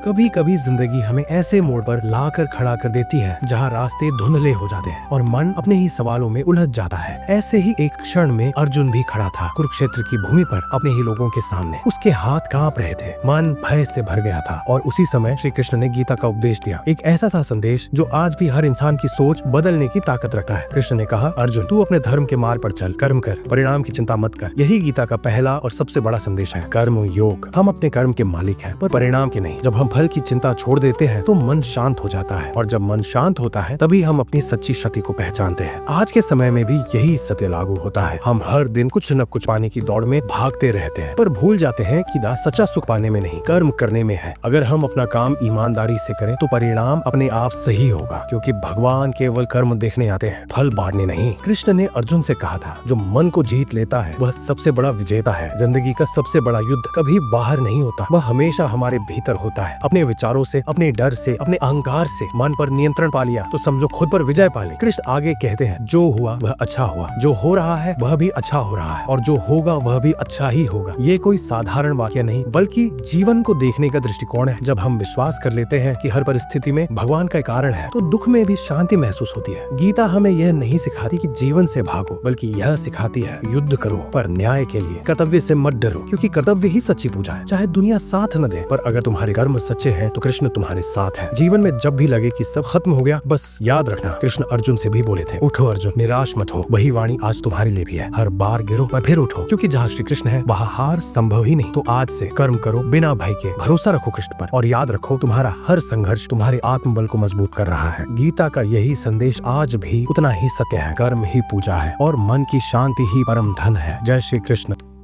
कभी कभी जिंदगी हमें ऐसे मोड़ पर लाकर खड़ा कर देती है जहाँ रास्ते धुंधले हो जाते हैं और मन अपने ही सवालों में उलझ जाता है। ऐसे ही एक क्षण में अर्जुन भी खड़ा था, कुरुक्षेत्र की भूमि पर अपने ही लोगों के सामने। उसके हाथ कांप रहे थे, मन भय से भर गया था। और उसी समय श्री कृष्ण ने गीता का उपदेश दिया, एक ऐसा सा संदेश जो आज भी हर इंसान की सोच बदलने की ताकत रखता है। कृष्ण ने कहा, अर्जुन तू अपने धर्म के मार्ग पर चल, कर्म कर, परिणाम की चिंता मत कर। यही गीता का पहला और सबसे बड़ा संदेश है, कर्म योग। हम अपने कर्म के मालिक हैं, पर परिणाम के नहीं। जब हम फल की चिंता छोड़ देते हैं तो मन शांत हो जाता है, और जब मन शांत होता है तभी हम अपनी सच्ची शक्ति को पहचानते हैं। आज के समय में भी यही सत्य लागू होता है। हम हर दिन कुछ न कुछ पाने की दौड़ में भागते रहते हैं, पर भूल जाते हैं कि सच्चा सुख पाने में नहीं, कर्म करने में है। अगर हम अपना काम ईमानदारी से करें तो परिणाम अपने आप सही होगा, क्योंकि भगवान केवल कर्म देखने आते हैं, फल बांटने नहीं। कृष्ण ने अर्जुन से कहा था, जो मन को जीत लेता है वह सबसे बड़ा विजेता है। जिंदगी का सबसे बड़ा युद्ध कभी बाहर नहीं होता, वह हमेशा हमारे भीतर होता है। अपने विचारों से, अपने डर से, अपने अहंकार से मन पर नियंत्रण पा लिया तो समझो खुद पर विजय पा ली। कृष्ण आगे कहते हैं, जो हुआ वह अच्छा हुआ, जो हो रहा है वह भी अच्छा हो रहा है, और जो होगा वह भी अच्छा ही होगा। ये कोई साधारण वाक्य नहीं, बल्कि जीवन को देखने का दृष्टिकोण है। जब हम विश्वास कर लेते हैं कि हर परिस्थिति में भगवान का कारण है, तो दुख में भी शांति महसूस होती है। गीता हमें यह नहीं सिखाती कि जीवन से भागो, बल्कि यह सिखाती है, युद्ध करो पर न्याय के लिए, कर्तव्य से मत डरो, क्योंकि कर्तव्य ही सच्ची पूजा है। चाहे दुनिया साथ न दे, पर अगर तुम्हारे कर्म सच्चे हैं तो कृष्ण तुम्हारे साथ है। जीवन में जब भी लगे कि सब खत्म हो गया, बस याद रखना, कृष्ण अर्जुन से भी बोले थे, उठो अर्जुन, निराश मत हो। वही वाणी आज तुम्हारे लिए भी है, हर बार गिरो पर फिर उठो, क्योंकि जहाँ श्री कृष्ण है वहाँ हार संभव ही नहीं। तो आज से कर्म करो बिना भय के, भरोसा रखो कृष्ण पर, और याद रखो तुम्हारा हर संघर्ष तुम्हारे आत्मबल को मजबूत कर रहा है। गीता का यही संदेश आज भी उतना ही सत्य है, कर्म ही पूजा है और मन की शांति ही परम धन है। जय श्री कृष्ण।